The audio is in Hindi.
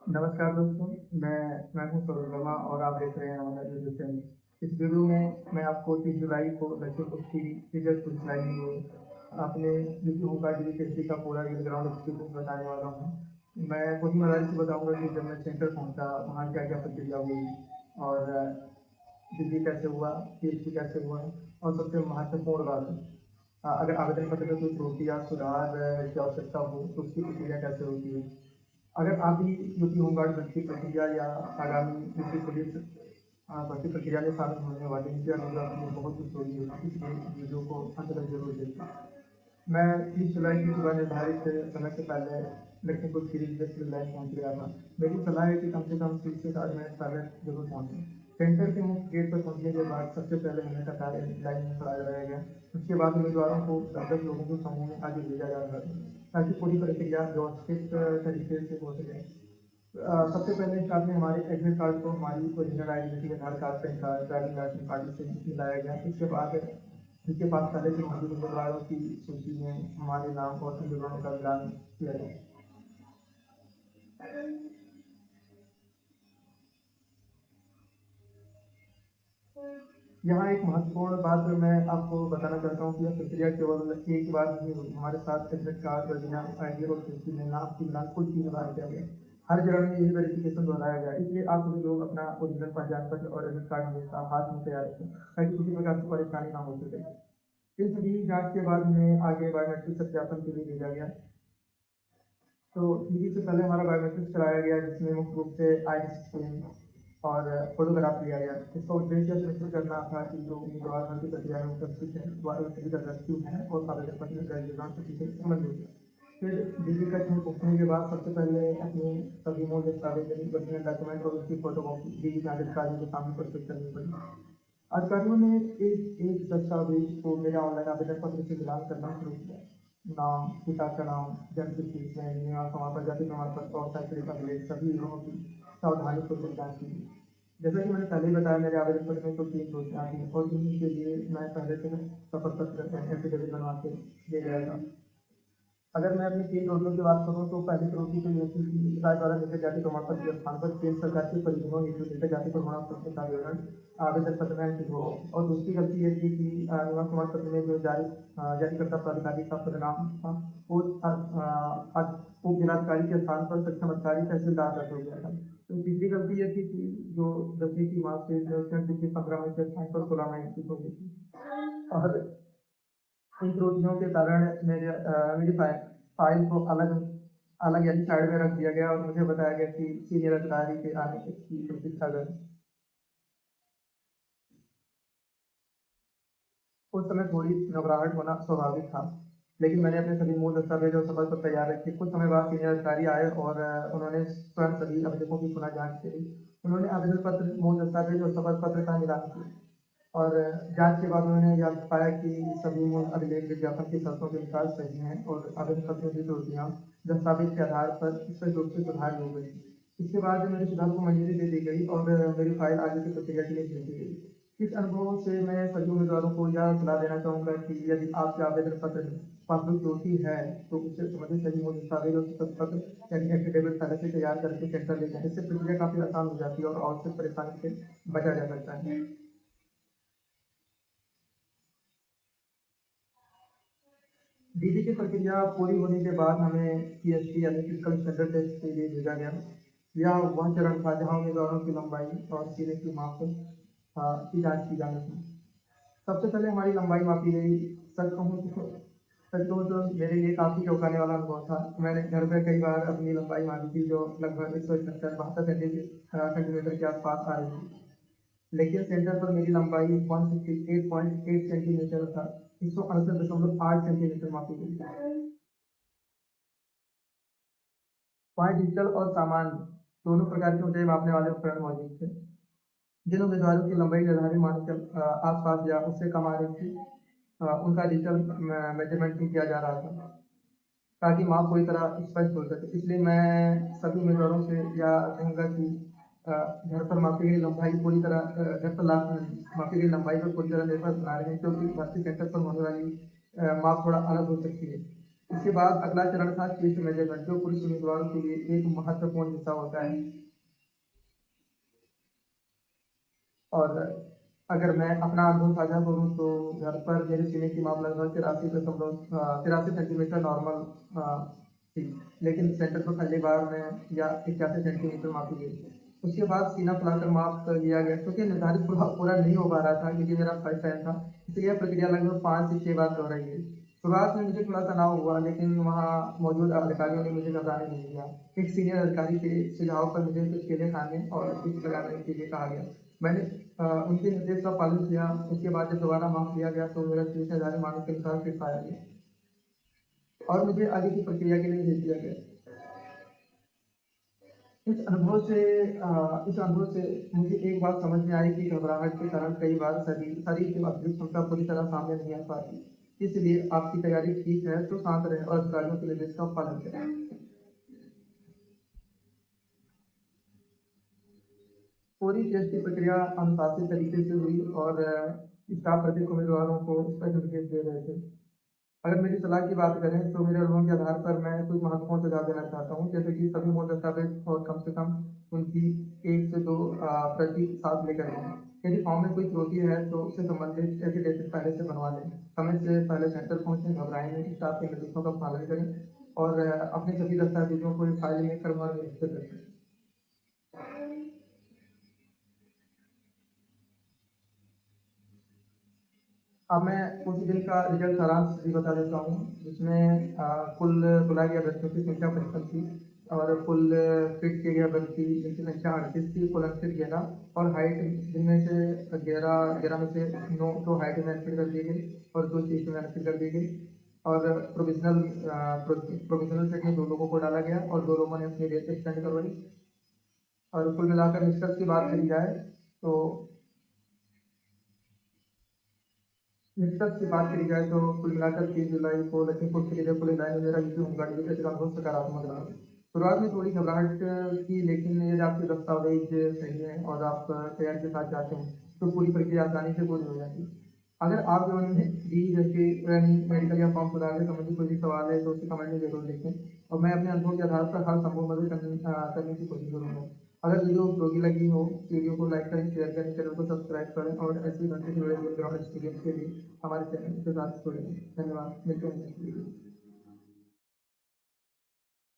नमस्कार दोस्तों, मैं हूँ सौरभ वर्मा और आप देख रहे हैं हमारा यूट्यूब चैनल। इस वीडियो में मैं आपको 30 जुलाई को लखीमपुर की रिजल्ट पुलिस लाइन में अपने यूपी होमगार्ड यूपीएससी का पूरा ग्राउंड एक्सपीरियंस बताने वाला हूँ। मैं पूरी मदद से बताऊंगा कि जब मैं सेंटर पहुँचा वहाँ क्या क्या प्रक्रिया हुई और दिल्ली कैसे हुआ, पीएचडी कैसे हुआ और सबसे महत्वपूर्ण बात अगर आवेदन पत्र में कोई त्रुटि या सुधार की आवश्यकता हो तो उसकी प्रक्रिया कैसे होती है। अगर आप भी यूपी होमगार्ड भर्ती प्रक्रिया या आगामी यूपी पुलिस भर्ती प्रक्रिया में शामिल होने वाले हैं, तो अनुरोध आपके लिए बहुत उपयोगी होगा, इसलिए वीडियो को अंत तक जरूर देखें। मैं 30 जुलाई की सुबह निर्धारित समय से पहले लखीमपुर खीरी रेलवे लाइन पहुंच गया था। मेरी सलाह है कि कम से कम 30 से 60 मिनट पहले जरूर पहुंचे। सेंटर के मुख्य गेट पर पहुंचने के बाद सबसे पहले हमें कतार लाइन में खड़ा कराया गया। उसके बाद उम्मीदवारों को 10-10 लोगों के समूह में आगे भेजा जा रहा था ताकि पूरी प्रक्रिया व्यवस्थित तरीके से हो सके। सबसे पहले स्टार्ट में हमारे एडमिट कार्ड को हमारी original identity Aadhaar card, PAN card, driving licence card से मिलाया गया। इसके बाद जिसके पास पहले से मौजूद उम्मीदवारों की सूची में हमारे नाम और अन्य विवरणों का मिलान किया गया। यहाँ एक महत्वपूर्ण बात मैं आपको बताना चाहता हूँ कि यह प्रक्रिया केवल एक बार नहीं हुई। हमारे साथ एडमिट कार्ड, ओरिजिनल आईडी और सूची में नाम की मिलान कुल 3 बार किया गया। हर चरण में यही वेरिफिकेशन दोहराया गया, इसलिए आप सभी लोग अपना ओरिजिनल पहचान पत्र और एडमिट कार्ड हमेशा हाथ में तैयार रखें ताकि किसी प्रकार की परेशानी ना हो सके। इस सभी जांच के बाद हमें आगे बायोमेट्रिक सत्यापन के लिए भेजा गया। तो टीवी से पहले हमारा बायोमेट्रिक्स कराया गया, जिसमें मुख्य रूप से आई स्कैन और फोटोग्राफ लिया गया। इसका उद्देश्य सुनिश्चित करना था कि जो उम्मीदवार भर्ती प्रक्रिया में उपस्थित है वह सभी व्यक्ति हैं और आवेदन पत्र से संबंधित है। फिर दिल्ली तक में पहुंचने के बाद सबसे पहले अपने सभी मूल दस्तावेज ओरिजिनल डॉक्यूमेंट और उसकी फोटोकॉपी दिल्ली के अधिकारियों के सामने प्रस्तुत करनी पड़ी। अधिकारियों ने एक एक दस्तावेज को मेरे ऑनलाइन आवेदन पत्र से मिलान करना शुरू किया। नाम, पिता का नाम, जन्म तिथि, निवास प्रमाण पत्र, जाति प्रमाण पत्र और शैक्षणिक अभिलेख सभी विवरणों की सावधानी पूर्वक जांच की गई। जैसा कि मैंने पहले ही बताया, मेरे आवेदन पत्र में कुल 3 त्रुटियां थी और इन्हीं के लिए मैं पहले से शपथ पत्र एफिडेविट बनवा के ले गया था। अगर मैं अपनी 3 त्रुटियों की बात करूँ तो पहली त्रुटि तो यह थी कि राज्य द्वारा निर्गत जाति प्रमाण पत्र के स्थान पर केंद्र सरकार के परिजनों हेतु निर्गत जाति प्रमाण पत्र का विवरण आवेदन पत्र में अंकित हो गया। और दूसरी गलती ये थी कि निवास प्रमाण पत्र में जो जारीकर्ता प्राधिकारी का पदनाम था वो उप जिलाधिकारी के स्थान पर सक्षम अधिकारी तहसीलदार दर्ज हो गया था। तो तीसरी गलती ये थी कि जो 10वीं की मार्कशीट 15 मई के स्थान पर 16 मई अंकित हो गई थी। और इन त्रुटियों के कारण मेरी फाइल को अलग अलग यानी साइड में रख दिया गया और मुझे बताया गया कि सीनियर अधिकारी के आने की प्रतीक्षा करें। उस समय थोड़ी घबराहट होना स्वाभाविक था, लेकिन मैंने अपने सभी मूल दस्तावेज और शपथ पत्र तैयार रखे। कुछ समय बाद सीनियर अधिकारी आए और उन्होंने स्वयं सभी अभिलेखों की पुनः जांच की। उन्होंने आवेदन पत्र, मूल दस्तावेज और शपथ पत्र का मिलान किया और जांच के बाद उन्होंने यह पाया कि सभी मूल अभिलेख विज्ञापन की शर्तों के अनुसार सही हैं और आवेदन पत्र में दी त्रुटियां दस्तावेज के आधार पर स्पष्ट रूप से सुधार हो गई। इसके बाद मेरे सुधार को मंजूरी दे दी गई और मेरी फाइल आगे की प्रक्रिया के लिए भेज दी गई। इस अनुभव से मैं सभी उम्मीदवारों को यह सलाह देना चाहूँगा कि यदि आपके आवेदन पत्र में वास्तविक त्रुटि है तो उससे संबंधित सभी मूल दस्तावेज और शपथ पत्र यानी एफिडेविट पहले से तैयार करके सेंटर ले जाएं। इससे प्रक्रिया काफ़ी आसान हो जाती है और आवश्यक परेशानी से बचा जा सकता है। डीबी की प्रक्रिया पूरी होने के बाद हमें पीएचडी यानी फिजिकल स्टैंडर्ड टेस्ट के लिए भेजा गया। यह वह चरण था जहाँ उम्मीदवारों की लंबाई और सीने की माप की जांच की जानी थी। सबसे पहले हमारी लंबाई मापी गई। सच कहूँ तो सच कहूँ तो मेरे लिए काफ़ी चौंकाने वाला अनुभव था। मैंने घर पे कई बार अपनी लंबाई मापी थी जो लगभग 171-72 सेंटीमीटर के आसपास आ रही थी, लेकिन सेंटर पर मेरी लंबाई 168.8 सेंटीमीटर था। 168.8 सेंटीमीटर मापी गई। वहाँ डिजिटल और सामान्य दोनों प्रकार के ऊंचाई मापने वाले उपकरण मौजूद थे। जिन उम्मीदवारों की लंबाई निर्धारित मान के आसपास या उससे कम आ रही थी, उनका डिजिटल मेजरमेंट भी किया जा रहा था ताकि माप पूरी तरह स्पष्ट हो सके। इसलिए मैं सभी उम्मीदवारों से यह कहूँगा कि घर पर मापी गई लंबाई पूरी तरह घर पर मापी गई लंबाई पर पूरी तरह निर्भर बना रहे हैं, क्योंकि भर्ती सेंटर पर होने वाली माप थोड़ा अलग हो सकती है। इसके बाद अगला चरण था टेस्ट मेजरमेंट, जो पुरुष उम्मीदवारों के लिए एक महत्वपूर्ण हिस्सा होता है। और अगर मैं अपना अनुभव साझा करूँ तो घर पर मेरे सीने की माप लगभग 83 नॉर्मल थी, लेकिन सेंटर पर पहली बार में या 81 सेंटीमीटर मापी गई। उसके बाद सीना फुलाकर माप लिया गया, क्योंकि निर्धारित पूरा नहीं हो पा रहा था, क्योंकि मेरा फर्स्ट टाइम था, इसलिए प्रक्रिया लगभग 5 से 6 बार दोहराई गई। शुरुआत में मुझे थोड़ा तनाव हुआ, लेकिन वहाँ मौजूद अधिकारियों ने मुझे घबराने नहीं दिया। एक सीनियर अधिकारी के सुझाव पर मुझे कुछ केले खाने और टिप्स लगाने के लिए कहा गया। मैंने उनके निर्देश का पालन किया। उसके बाद जब दोबारा माप लिया गया तो मेरा शीर्ष निर्धारित मानों के अनुसार फिर पाया गया और मुझे आगे की प्रक्रिया के लिए भेज दिया गया। इस अनुभव से मुझे एक बात समझ में आई कि घबराहट के कारण कई बार शरीर की वास्तविक क्षमता पूरी तरह सामने नहीं आ पाती। इसलिए आपकी तैयारी ठीक है तो शांत रहें और अधिकारियों के निर्देश का पालन करें। पूरी टेस्ट की प्रक्रिया अनुशासित तरीके से हुई और स्टाफ प्रत्येक उम्मीदवारों को स्पष्ट निर्देश दे रहे थे। अगर मेरी सलाह की बात करें तो मेरे अनुभव के आधार पर मैं कुछ महत्वपूर्ण सुझाव देना चाहता हूँ, जैसे कि सभी मूल दस्तावेज और कम से कम उनकी 1 से 2 प्रति साथ लेकर जाएं। यदि फॉर्म में कोई त्रुटि है तो उससे संबंधित एफिडेविट पहले से बनवा लें। समय से पहले सेंटर पहुंचें, घबराएं नहीं, स्टाफ के निर्देशों का पालन करें और अपने सभी दस्तावेजों को एक फाइल में क्रमवार व्यवस्थित रखें। अब मैं उस दिन का रिजल्ट सारांश भी बता देता हूँ, जिसमें कुल बुलाए गए व्यक्तियों की संख्या 55 थी और कुल फिट किए गए व्यक्ति जिनकी संख्या 38 थी, कुल अंकित 11 और हाइट जिनमें से 11 में से 9 तो हाइट में अंकित कर दी गई और 2 चेस्ट में अंकित कर दी गई। और प्रोविजनल सेट में 2 लोगों को डाला गया और 2 लोगों ने अपनी रेस एक्सटेंड करवाई। और कुल मिलाकर निष्कर्ष की बात करी जाए तो निष्कर्ष की बात करी जाए तो कुल मिलाकर 3 जुलाई को लखीमपुर खीरी पुलिस लाइन में मेरा यूपी होमगार्ड ड्यूटी का बहुत सकारात्मक रहा। शुरुआत में थोड़ी घबराहट की, लेकिन यदि आपके दस्तावेज सही है और आप तैयारी के साथ जाते हैं तो पूरी प्रक्रिया आसानी से पूरी हो जाती है। अगर आप जीवन में डी जैसे रनिंग मेडिकल या फॉर्म सुधार से संबंधित कोई भी सवाल है तो उसे कमेंट में जरूर लिखें और मैं अपने अनुभव के आधार पर हर संभव मदद करने की कोशिश करूँगा। अगर वीडियो उपयोगी लगी हो, वीडियो को लाइक करें, शेयर करें, चैनल को सब्सक्राइब करें और ऐसे ही घंटे से जुड़े ग्राउंड एक्सपीरियंस के लिए हमारे चैनल के साथ जुड़े। धन्यवाद, मिलते हैं नेक्स्ट वीडियो।